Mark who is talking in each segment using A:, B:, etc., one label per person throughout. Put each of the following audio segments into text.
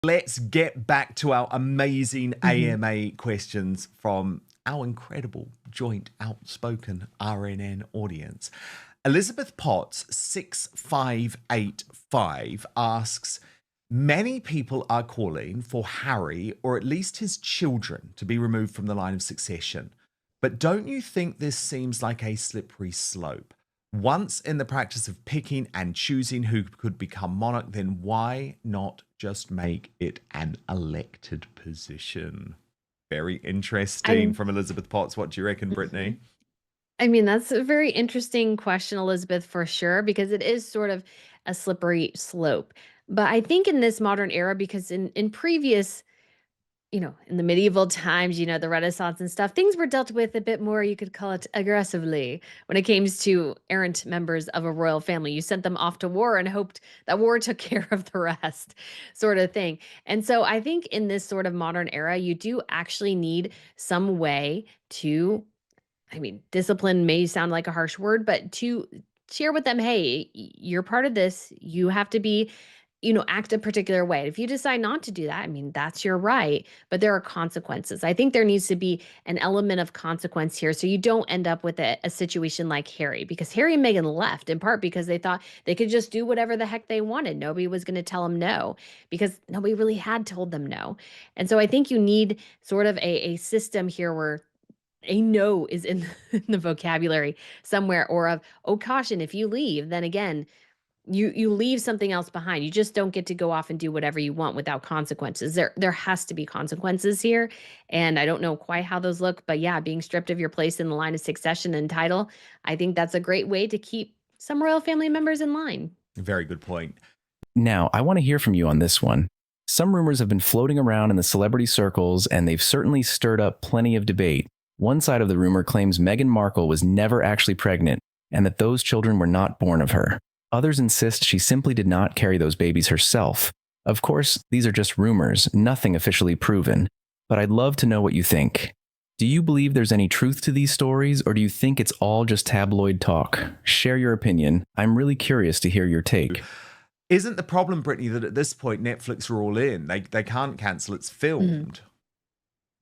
A: Let's get back to our amazing
B: Mhm.
A: AMA questions from our incredible joint outspoken RNN audience. Elizabeth Potts 6585 asks, many people are calling for Harry or at least his children to be removed from the line of succession. But don't you think this seems like a slippery slope? Once in the practice of picking and choosing who could become monarch, then why not just make it an elected position? Very interesting
B: I'm
A: from Elizabeth Potts. What do you reckon,
B: Mhm.
A: Brittany?
B: I mean, that's a very interesting question, Elizabeth, for sure, because it is sort of a slippery slope. But I think in this modern era, because in previous, in the medieval times, the Renaissance and stuff, things were dealt with a bit more, you could call it aggressively when it came to errant members of a royal family. You sent them off to war and hoped that war took care of the rest, sort of thing. And so I think in this sort of modern era, you do actually need some way to, I mean, discipline may sound like a harsh word, but to share with them, hey, you're part of this. You have to be, act a particular way. If you decide not to do that, I mean, that's your right, but there are consequences. I think there needs to be an element of consequence here so you don't end up with a situation like Harry, because Harry and Meghan left in part because they thought they could just do whatever the heck they wanted. Nobody was going to tell them no because nobody really had told them no. And so I think you need sort of a system here where a no is in in the vocabulary somewhere, or of, oh, caution, if you leave, then again, you leave something else behind. You just don't get to go off and do whatever you want without consequences. There has to be consequences here, and I don't know quite how those look, but yeah, being stripped of your place in the line of succession and title, I think that's a great way to keep some royal family members in line.
A: Very good point.
C: Now, I want to hear from you on this one. Some rumors have been floating around in the celebrity circles, and they've certainly stirred up plenty of debate. One side of the rumor claims Meghan Markle was never actually pregnant, and that those children were not born of her. Others insist she simply did not carry those babies herself. Of course, these are just rumors, nothing officially proven. But I'd love to know what you think. Do you believe there's any truth to these stories, or do you think it's all just tabloid talk? Share your opinion. I'm really curious to hear your take.
A: Isn't the problem, Brittany, that at this point Netflix are all in? They can't cancel. It's
B: Mhm.
A: filmed.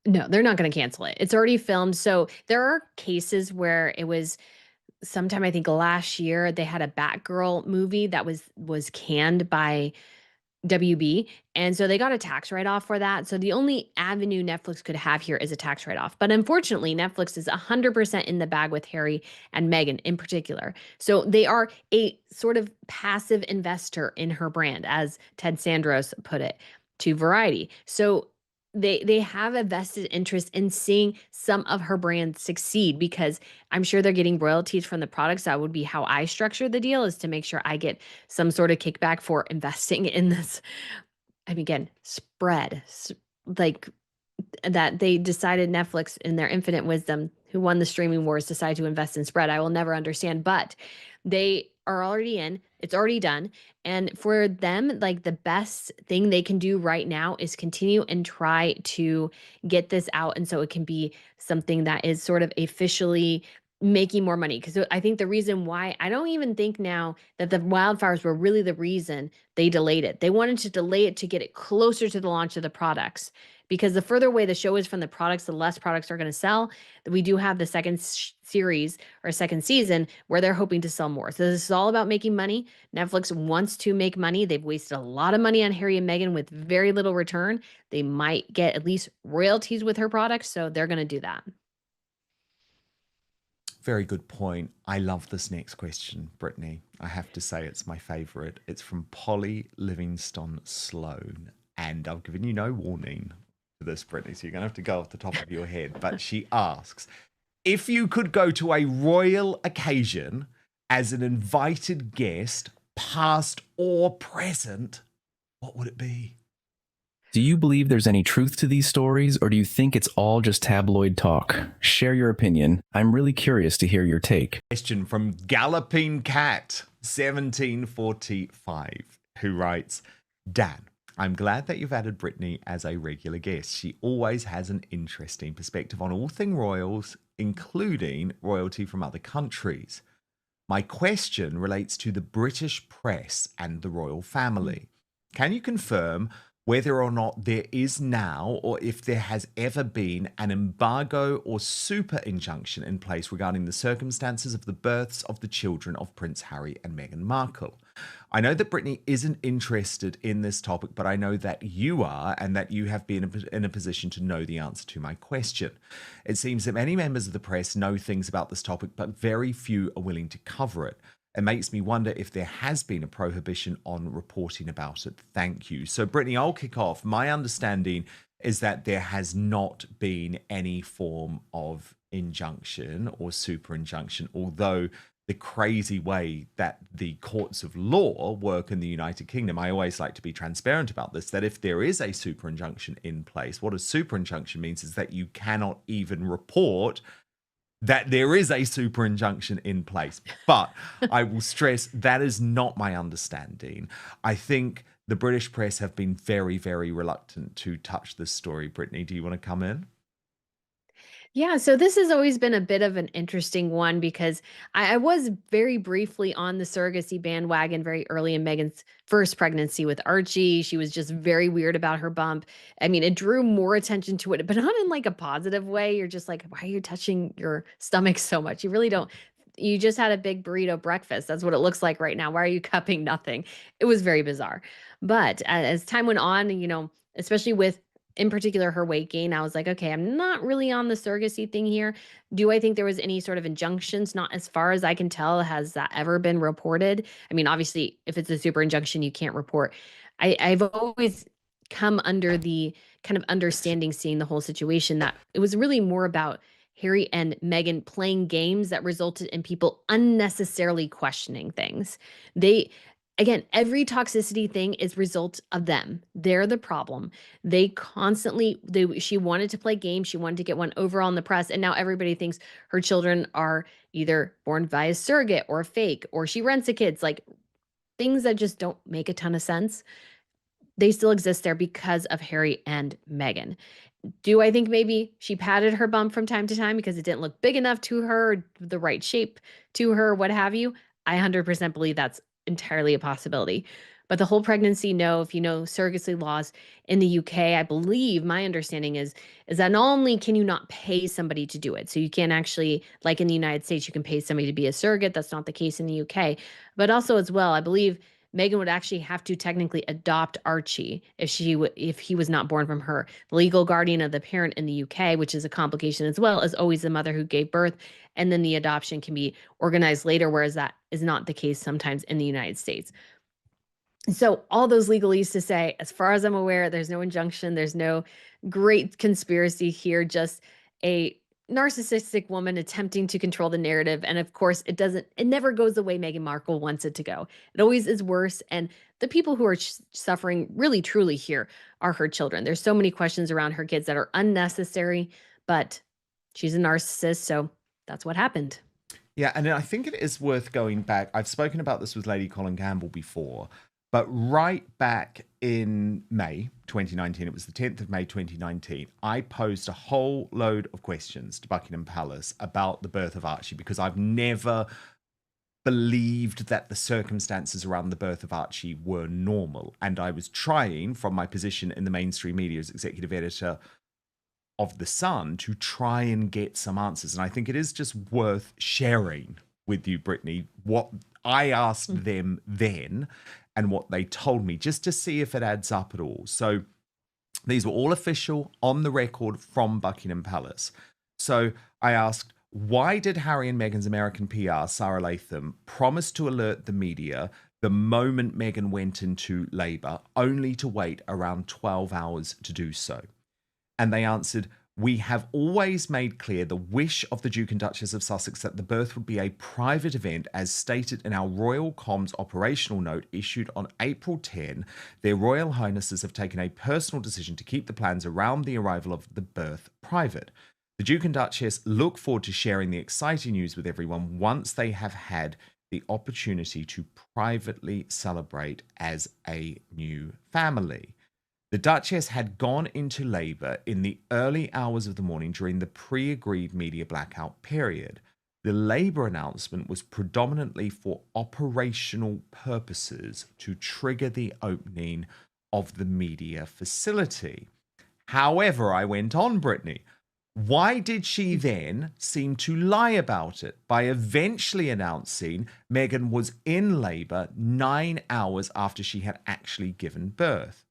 B: No, they're not going to cancel it. It's already filmed. So there are cases where it was sometime, I think last year, they had a Batgirl movie that was canned by WB, and so they got a tax write-off for that. So the only avenue Netflix could have here is a tax write-off. But unfortunately, Netflix is 100% in the bag with Harry and Meghan in particular. So they are a sort of passive investor in her brand, as Ted Sandros put it to Variety. So they have a vested interest in seeing some of her brands succeed, because I'm sure they're getting royalties from the products. That would be how I structure the deal, is to make sure I get some sort of kickback for investing in this. I mean, again, like that they decided, Netflix in their infinite wisdom, who won the streaming wars, decided to invest in spread. I will never understand, but they are already in, it's already done. And for them, like, the best thing they can do right now is continue and try to get this out. And so it can be something that is sort of officially making more money. Because I think the reason why, I don't even think now that the wildfires were really the reason they delayed it. They wanted to delay it to get it closer to the launch of the products, because the further away the show is from the products, the less products are going to sell. We do have the second series or second season where they're hoping to sell more. So this is all about making money. Netflix wants to make money. They've wasted a lot of money on Harry and Meghan with very little return. They might get at least royalties with her products, so they're going to do that.
A: Very good point. I love this next question, Brittany. I have to say it's my favorite. It's from Polly Livingston Sloan. And I've given you no warning for this, Brittany, so you're going to have to go off the top of your head. But she asks, if you could go to a royal occasion as an invited guest, past or present, what would it be?
C: Do you believe there's any truth to these stories, or do you think it's all just tabloid talk? Share your opinion. I'm really curious to hear your take.
A: Question from Galloping Cat 1745, who writes, Dan, I'm glad that you've added Brittany as a regular guest. She always has an interesting perspective on all things royals, including royalty from other countries. My question relates to the British press and the royal family. Can you confirm whether or not there is now, or if there has ever been, an embargo or super injunction in place regarding the circumstances of the births of the children of Prince Harry and Meghan Markle. I know that Brittany isn't interested in this topic, but I know that you are, and that you have been in a position to know the answer to my question. It seems that many members of the press know things about this topic, but very few are willing to cover it. It makes me wonder if there has been a prohibition on reporting about it. Thank you. So, Brittany, I'll kick off. My understanding is that there has not been any form of injunction or super injunction, although the crazy way that the courts of law work in the United Kingdom, I always like to be transparent about this, that if there is a super injunction in place, what a super injunction means is that you cannot even report that there is a super injunction in place. But I will stress that is not my understanding. I think the British press have been very, very reluctant to touch this story. Brittany, do you want to come in?
B: Yeah, so this has always been a bit of an interesting one because I was very briefly on the surrogacy bandwagon very early in Meghan's first pregnancy with Archie. She was just very weird about her bump. I mean, it drew more attention to it, but not in like a positive way. You're just like, why are you touching your stomach so much? You really don't. You just had a big burrito breakfast. That's what it looks like right now. Why are you cupping nothing? It was very bizarre. But as time went on, especially with in particular her weight gain, I was like, okay, I'm not really on the surrogacy thing here. Do I think there was any sort of injunctions? Not as far as I can tell. Has that ever been reported? I mean, obviously, if it's a super injunction, you can't report. I've always come under the kind of understanding, seeing the whole situation, that it was really more about Harry and Meghan playing games that resulted in people unnecessarily questioning things. They, again, every toxicity thing is result of them. They're the problem. She wanted to play games. She wanted to get one over on the press. And now everybody thinks her children are either born via surrogate or fake, or she rents a kids, like things that just don't make a ton of sense. They still exist there because of Harry and Meghan. Do I think maybe she patted her bump from time to time because it didn't look big enough to her, the right shape to her, what have you? I 100% believe that's entirely a possibility. But the whole pregnancy, no, if you know surrogacy laws in the UK, I believe my understanding is that not only can you not pay somebody to do it, so you can't actually, like in the United States, you can pay somebody to be a surrogate. That's not the case in the UK. But also as well, I believe Meghan would actually have to technically adopt Archie if he was not born from her. The legal guardian of the parent in the UK, which is a complication as well, is always the mother who gave birth, and then the adoption can be organized later, whereas that is not the case sometimes in the United States. So all those legalese to say, as far as I'm aware, there's no injunction, there's no great conspiracy here, just a narcissistic woman attempting to control the narrative. And of course, it never goes the way Meghan Markle wants it to go. It always is worse. And the people who are suffering really, truly here are her children. There's so many questions around her kids that are unnecessary, but she's a narcissist. So that's what happened.
A: Yeah, and I think it is worth going back. I've spoken about this with Lady Colin Campbell before, but right back in May 2019, it was the 10th of May 2019, I posed a whole load of questions to Buckingham Palace about the birth of Archie, because I've never believed that the circumstances around the birth of Archie were normal. And I was trying, from my position in the mainstream media as executive editor of The Sun, to try and get some answers. And I think it is just worth sharing with you, Brittany, what I asked them then and what they told me, just to see if it adds up at all. So these were all official, on the record from Buckingham Palace. So I asked, why did Harry and Meghan's American PR, Sarah Latham, promise to alert the media the moment Meghan went into labour, only to wait around 12 hours to do so? And they answered, we have always made clear the wish of the Duke and Duchess of Sussex that the birth would be a private event, as stated in our Royal Comms operational note issued on April 10. Their Royal Highnesses have taken a personal decision to keep the plans around the arrival of the birth private. The Duke and Duchess look forward to sharing the exciting news with everyone once they have had the opportunity to privately celebrate as a new family. The Duchess had gone into labour in the early hours of the morning during the pre-agreed media blackout period. The labour announcement was predominantly for operational purposes to trigger the opening of the media facility. However, I went on, Brittany. Why did she then seem to lie about it by eventually announcing Meghan was in labour 9 hours after she had actually given birth?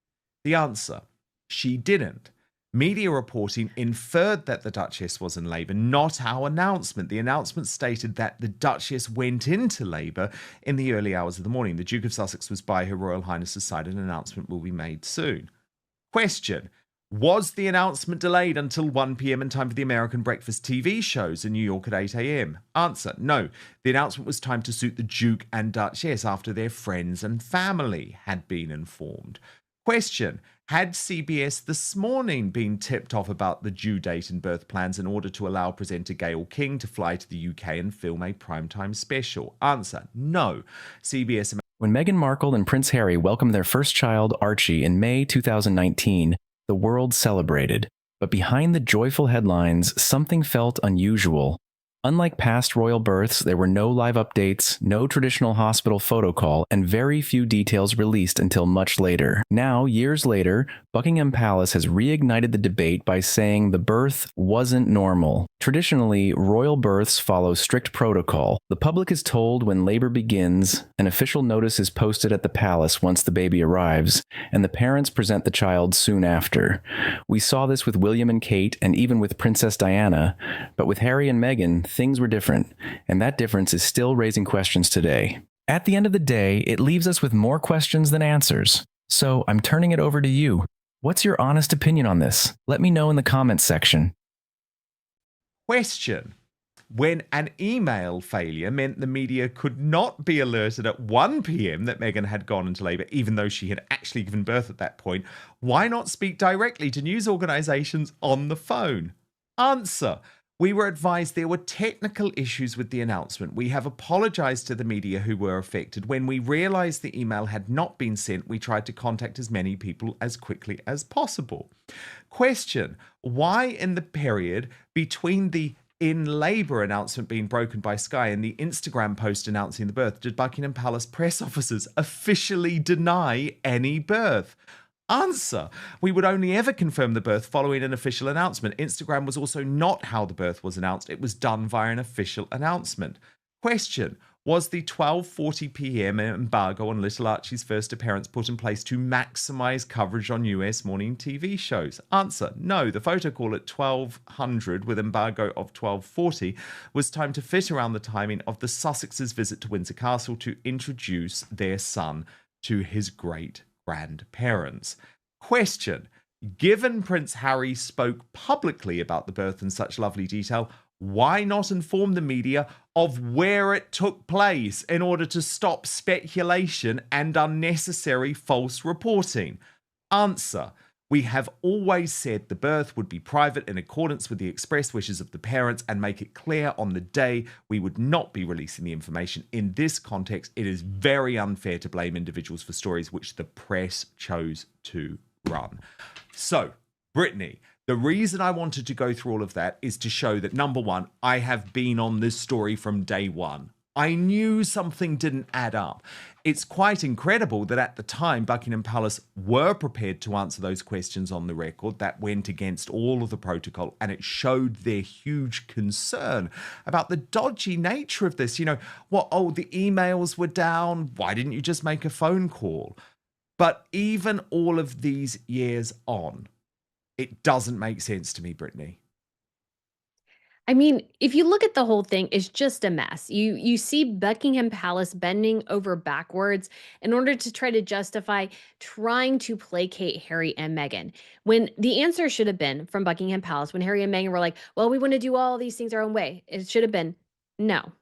A: The answer, she didn't. Media reporting inferred that the Duchess was in labour, not our announcement. The announcement stated that the Duchess went into labour in the early hours of the morning. The Duke of Sussex was by Her Royal Highness's side. An announcement will be made soon. Question. Was the announcement delayed until 1 p.m. in time for the American breakfast TV shows in New York at 8 a.m.? Answer. No. The announcement was timed to suit the Duke and Duchess after their friends and family had been informed. Question. Had CBS This Morning been tipped off about the due date and birth plans in order to allow presenter Gayle King to fly to the UK and film a primetime special? Answer. No. CBS...
C: When Meghan Markle and Prince Harry welcomed their first child, Archie, in May 2019, the world celebrated. But behind the joyful headlines, something felt unusual. Unlike past royal births, there were no live updates, no traditional hospital photo call, and very few details released until much later. Now, years later, Buckingham Palace has reignited the debate by saying the birth wasn't normal. Traditionally, royal births follow strict protocol. The public is told when labor begins, an official notice is posted at the palace once the baby arrives, and the parents present the child soon after. We saw this with William and Kate, and even with Princess Diana, but with Harry and Meghan, things were different, and that difference is still raising questions today. At the end of the day, it leaves us with more questions than answers. So I'm turning it over to you. What's your honest opinion on this? Let me know in the comments section.
A: Question. When an email failure meant the media could not be alerted at 1 p.m. that Meghan had gone into labour, even though she had actually given birth at that point, why not speak directly to news organisations on the phone? Answer. We were advised there were technical issues with the announcement. We have apologised to the media who were affected. When we realised the email had not been sent, we tried to contact as many people as quickly as possible. Question. Why in the period between the in labour announcement being broken by Sky and the Instagram post announcing the birth did Buckingham Palace press officers officially deny any birth? Answer. We would only ever confirm the birth following an official announcement. Instagram was also not how the birth was announced. It was done via an official announcement. Question. Was the 12:40 p.m. embargo on little Archie's first appearance put in place to maximise coverage on US morning TV shows? Answer. No. The photo call at 1200 with embargo of 12:40 was timed to fit around the timing of the Sussexes' visit to Windsor Castle to introduce their son to his great-grandparents. Question. Given Prince Harry spoke publicly about the birth in such lovely detail, why not inform the media of where it took place in order to stop speculation and unnecessary false reporting? Answer. We have always said the birth would be private in accordance with the express wishes of the parents and make it clear on the day we would not be releasing the information. In this context, it is very unfair to blame individuals for stories which the press chose to run. So, Brittany, the reason I wanted to go through all of that is to show that, number one, I have been on this story from day one. I knew something didn't add up. It's quite incredible that at the time, Buckingham Palace were prepared to answer those questions on the record. That went against all of the protocol, and it showed their huge concern about the dodgy nature of this. You know, the emails were down. Why didn't you just make a phone call? But even all of these years on, it doesn't make sense to me, Brittany.
B: I mean, if you look at the whole thing, it's just a mess. You see Buckingham Palace bending over backwards in order to try to justify trying to placate Harry and Meghan. When the answer should have been from Buckingham Palace, when Harry and Meghan were like, well, we want to do all these things our own way. It should have been, no.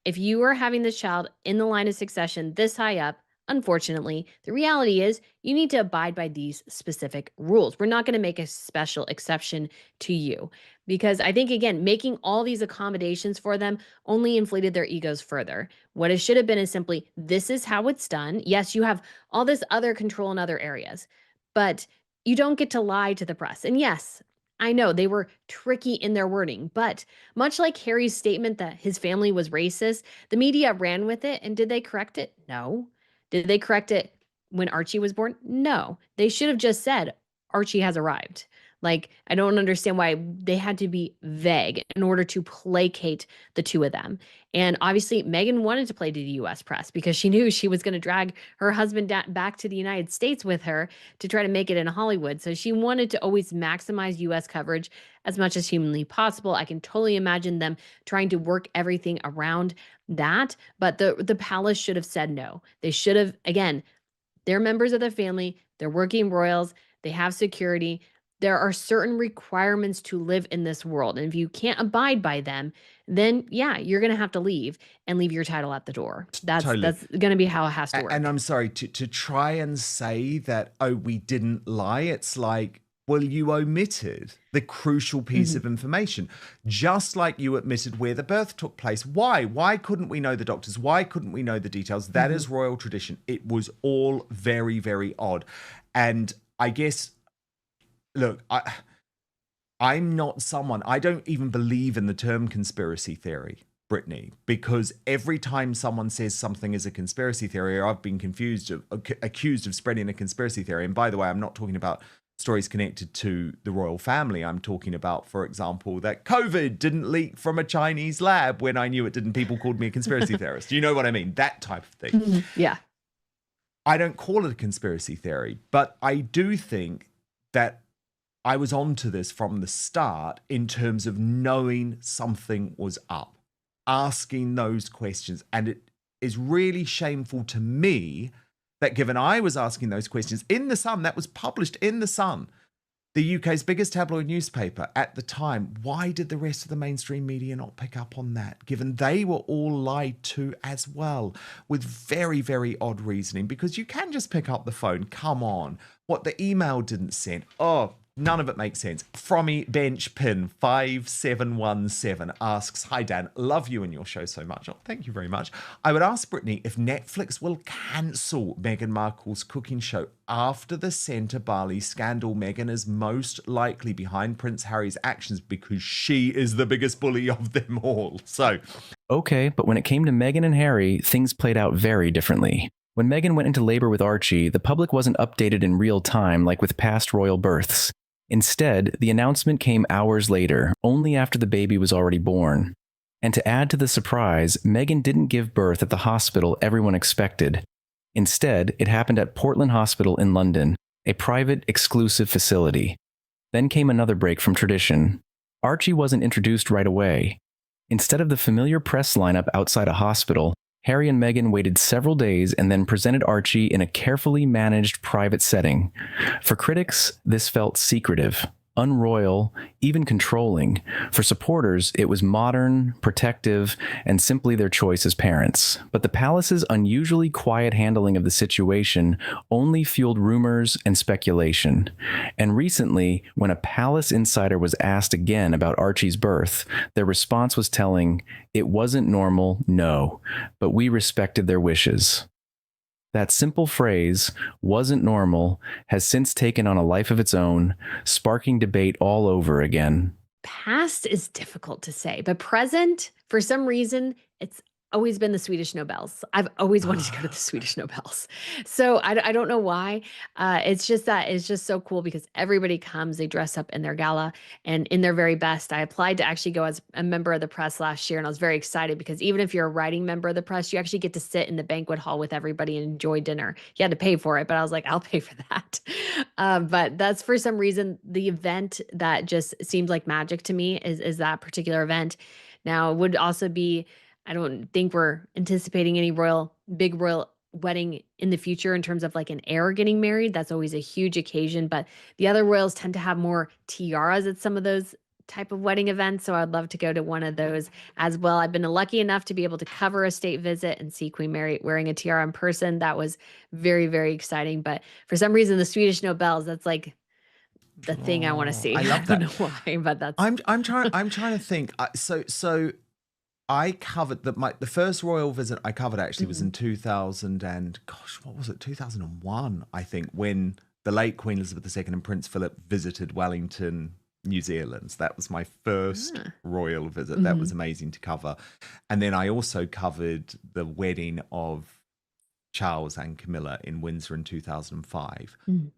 B: If you are having this child in the line of succession this high up, unfortunately, the reality is you need to abide by these specific rules. We're not going to make a special exception to you because I think, again, making all these accommodations for them only inflated their egos further. What it should have been is simply, this is how it's done. Yes, you have all this other control in other areas, but you don't get to lie to the press. And yes, I know they were tricky in their wording, but much like Harry's statement that his family was racist, the media ran with it. And did they correct it? No. Did they correct it when Archie was born? No. They should have just said, Archie has arrived. Like, I don't understand why they had to be vague in order to placate the two of them. And obviously, Meghan wanted to play to the US press because she knew she was going to drag her husband back to the United States with her to try to make it in Hollywood. So she wanted to always maximize US coverage as much as humanly possible. I can totally imagine them trying to work everything around that. But the palace should have said no. They should have, again, they're members of the family, they're working royals, they have security. There are certain requirements to live in this world. And if you can't abide by them, then yeah, you're going to have to leave and leave your title at the door. That's
A: Totally.
B: that's going to be how it has to work.
A: And I'm sorry to try and say that, oh, we didn't lie. It's like, well, you omitted the crucial piece of information, just like you admitted where the birth took place. Why? Why couldn't we know the doctors? Why couldn't we know the details? That is royal tradition. It was all very, very odd. And I guess, look, I'm not someone, I don't even believe in the term conspiracy theory, Brittany, because every time someone says something is a conspiracy theory, or I've been accused of spreading a conspiracy theory. And by the way, I'm not talking about stories connected to the royal family. I'm talking about, for example, that COVID didn't leak from a Chinese lab when I knew it didn't. People called me a conspiracy theorist. You know what I mean? That type of thing.
B: Yeah.
A: I don't call it a conspiracy theory, but I do think that I was onto this from the start in terms of knowing something was up, asking those questions. And it is really shameful to me that given I was asking those questions in The Sun, that was published in The Sun, the UK's biggest tabloid newspaper at the time, why did the rest of the mainstream media not pick up on that, given they were all lied to as well, with very, very odd reasoning? Because you can just pick up the phone, come on, what the email didn't send, oh, none of it makes sense. Frommy Bench Pin 5717 asks, hi Dan, love you and your show so much. Oh, thank you very much. I would ask Brittany if Netflix will cancel Meghan Markle's cooking show after the Centre Barley scandal. Meghan is most likely behind Prince Harry's actions because she is the biggest bully of them all. So,
C: okay, but when it came to Meghan and Harry, things played out very differently. When Meghan went into labor with Archie, the public wasn't updated in real time like with past royal births. Instead, the announcement came hours later, only after the baby was already born. And to add to the surprise, Meghan didn't give birth at the hospital everyone expected. Instead, it happened at Portland Hospital in London, a private, exclusive facility. Then came another break from tradition. Archie wasn't introduced right away. Instead of the familiar press lineup outside a hospital, Harry and Meghan waited several days and then presented Archie in a carefully managed private setting. For critics, this felt secretive, unroyal, even controlling. For supporters, it was modern, protective, and simply their choice as parents. But the palace's unusually quiet handling of the situation only fueled rumors and speculation. And recently, when a palace insider was asked again about Archie's birth, their response was telling, "It wasn't normal, no, but we respected their wishes." That simple phrase, "wasn't normal," has since taken on a life of its own, sparking debate all over again.
B: Past is difficult to say, but present, for some reason, it's always been the Swedish Nobels. I've always wanted to go to the Swedish Nobels. So I don't know why. It's just that it's just so cool because everybody comes, they dress up in their gala and in their very best. I applied to actually go as a member of the press last year, and I was very excited because even if you're a writing member of the press, you actually get to sit in the banquet hall with everybody and enjoy dinner. You had to pay for it, but I was like, I'll pay for that. But that's for some reason the event that just seemed like magic to me is that particular event. Now, it would also be, I don't think we're anticipating any big royal wedding in the future in terms of like an heir getting married. That's always a huge occasion, but the other royals tend to have more tiaras at some of those type of wedding events. So I'd love to go to one of those as well. I've been lucky enough to be able to cover a state visit and see Queen Mary wearing a tiara in person. That was very, very exciting. But for some reason, the Swedish Nobels, that's like the thing I want to see.
A: I love that.
B: I don't know why, but that's.
A: I'm trying to think. So I covered the first royal visit I covered actually was in 2000 and gosh, what was it? 2001, I think, when the late Queen Elizabeth II and Prince Philip visited Wellington, New Zealand. That was my first royal visit. That was amazing to cover. And then I also covered the wedding of Charles and Camilla in Windsor in 2005.
B: Mm.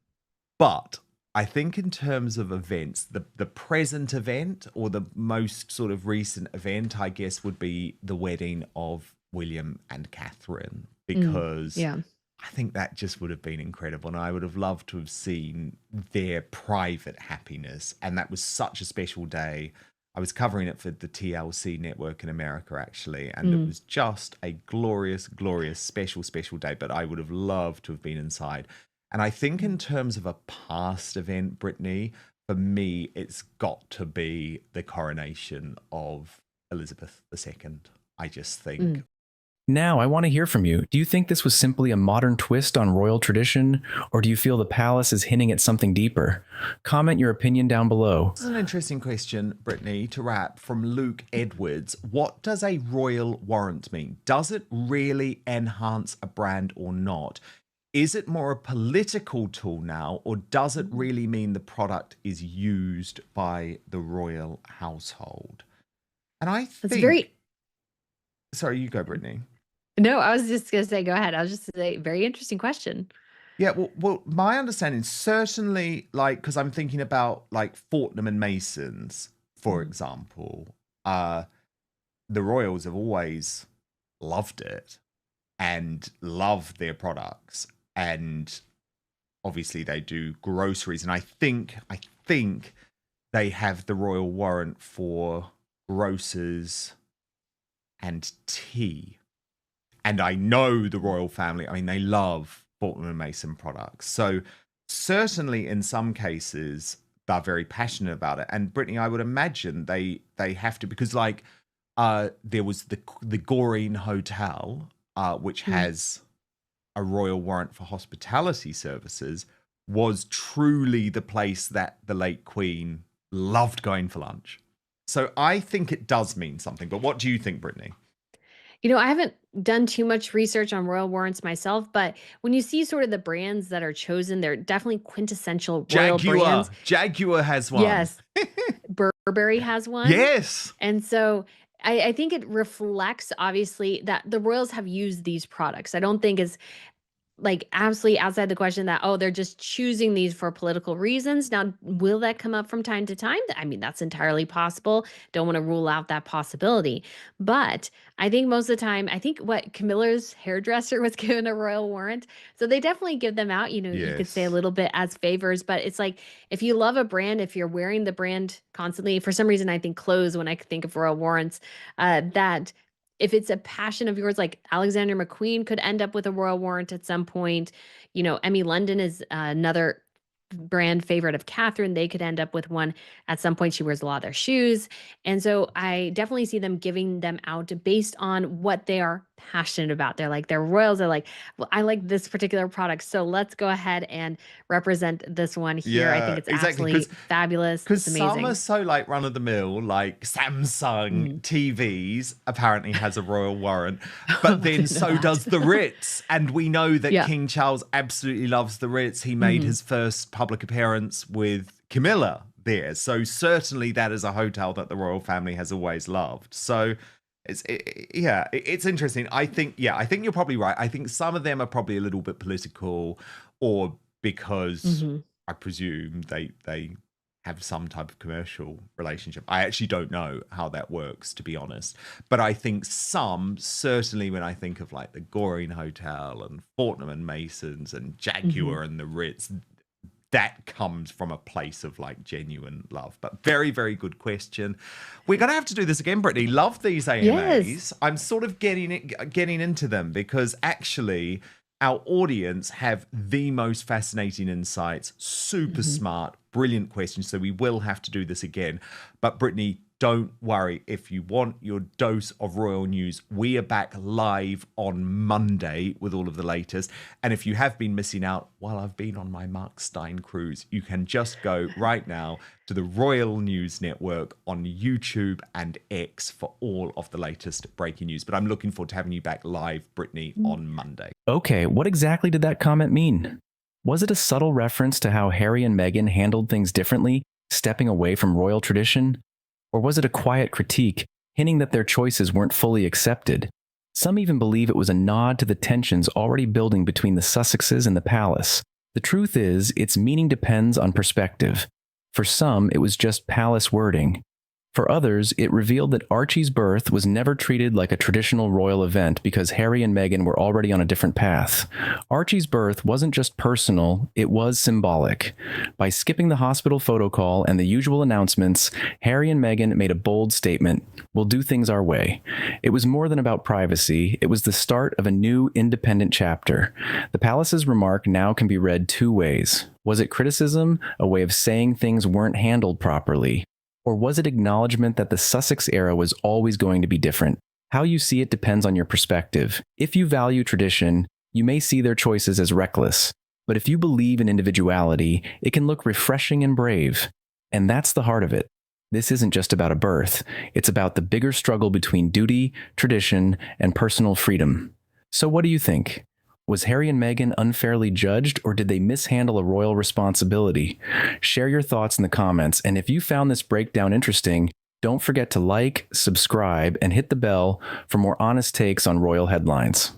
A: But I think in terms of events, the present event or the most sort of recent event, I guess, would be the wedding of William and Catherine, because
B: Yeah.
A: I think that just would have been incredible. And I would have loved to have seen their private happiness. And that was such a special day. I was covering it for the TLC network in America, actually. And it was just a glorious, glorious, special, special day. But I would have loved to have been inside. And I think in terms of a past event, Brittany, for me, it's got to be the coronation of Elizabeth II. I just think.
C: Now, I want to hear from you. Do you think this was simply a modern twist on royal tradition, or do you feel the palace is hinting at something deeper? Comment your opinion down below.
A: This is an interesting question, Brittany, to wrap from Luke Edwards. What does a royal warrant mean? Does it really enhance a brand or not? Is it more a political tool now, or does it really mean the product is used by the royal household? And I think... Sorry, you go, Brittany.
B: No, I was just going to say, go ahead. I was just going to say, very interesting question.
A: Yeah, well, my understanding, certainly, like, because I'm thinking about, like, Fortnum and Masons, for example, the royals have always loved it and love their products. And obviously they do groceries. And I think they have the royal warrant for grocers and tea. And I know the royal family, I mean, they love Fortnum and Mason products. So certainly in some cases, they're very passionate about it. And Brittany, I would imagine they have to, because like there was the Goreen Hotel, which has a royal warrant for hospitality services, was truly the place that the late Queen loved going for lunch. So I think it does mean something. But what do you think, Brittany?
B: You know, I haven't done too much research on royal warrants myself, but when you see sort of the brands that are chosen, they're definitely quintessential royal brands.
A: Jaguar has one.
B: Yes. Burberry has one.
A: Yes.
B: And so I think it reflects, obviously, that the royals have used these products. I don't think it's like absolutely outside the question that, oh, they're just choosing these for political reasons. Now, will that come up from time to time? I mean, that's entirely possible. Don't want to rule out that possibility. But I think most of the time, I think what Camilla's hairdresser was given a royal warrant. So they definitely give them out, you know, you could say a little bit as favors, but it's like, if you love a brand, if you're wearing the brand constantly, for some reason, I think clothes, when I think of royal warrants, that if it's a passion of yours, like Alexander McQueen could end up with a royal warrant at some point. You know, Emmy London is another brand favorite of Catherine. They could end up with one at some point. She wears a lot of their shoes. And so I definitely see them giving them out based on what they are passionate about. They're like, they're royals. They're like, well, I like this particular product, so let's go ahead and represent this one here. I think it's absolutely fabulous.
A: Because
B: it's amazing.
A: some are so like run of the mill, like Samsung TVs apparently has a royal warrant, but then so does the Ritz. And we know that King Charles absolutely loves the Ritz. He made his first public appearance with Camilla there. So certainly that is a hotel that the royal family has always loved. So it's interesting. I think you're probably right. I think some of them are probably a little bit political, or because I presume they have some type of commercial relationship. I actually don't know how that works, to be honest. But I think some, certainly when I think of like the Goreen Hotel and Fortnum and Masons and Jaguar and the Ritz, that comes from a place of like genuine love. But very, very good question. We're going to have to do this again, Brittany. Love these AMAs. Yes. I'm sort of getting into them because actually our audience have the most fascinating insights, super smart, brilliant questions. So we will have to do this again. But Brittany, don't worry. If you want your dose of royal news, we are back live on Monday with all of the latest. And if you have been missing out while I've been on my Mark Stein cruise, you can just go right now to the Royal News Network on YouTube and X for all of the latest breaking news. But I'm looking forward to having you back live, Brittany, on Monday.
C: Okay, what exactly did that comment mean? Was it a subtle reference to how Harry and Meghan handled things differently, stepping away from royal tradition? Or was it a quiet critique, hinting that their choices weren't fully accepted? Some even believe it was a nod to the tensions already building between the Sussexes and the palace. The truth is, its meaning depends on perspective. For some, it was just palace wording. For others, it revealed that Archie's birth was never treated like a traditional royal event because Harry and Meghan were already on a different path. Archie's birth wasn't just personal, it was symbolic. By skipping the hospital photo call and the usual announcements, Harry and Meghan made a bold statement: "We'll do things our way." It was more than about privacy, it was the start of a new independent chapter. The palace's remark now can be read two ways. Was it criticism, a way of saying things weren't handled properly? Or was it acknowledgement that the Sussex era was always going to be different? How you see it depends on your perspective. If you value tradition, you may see their choices as reckless. But if you believe in individuality, it can look refreshing and brave. And that's the heart of it. This isn't just about a birth. It's about the bigger struggle between duty, tradition, and personal freedom. So what do you think? Was Harry and Meghan unfairly judged, or did they mishandle a royal responsibility? Share your thoughts in the comments, and if you found this breakdown interesting, don't forget to like, subscribe, and hit the bell for more honest takes on royal headlines.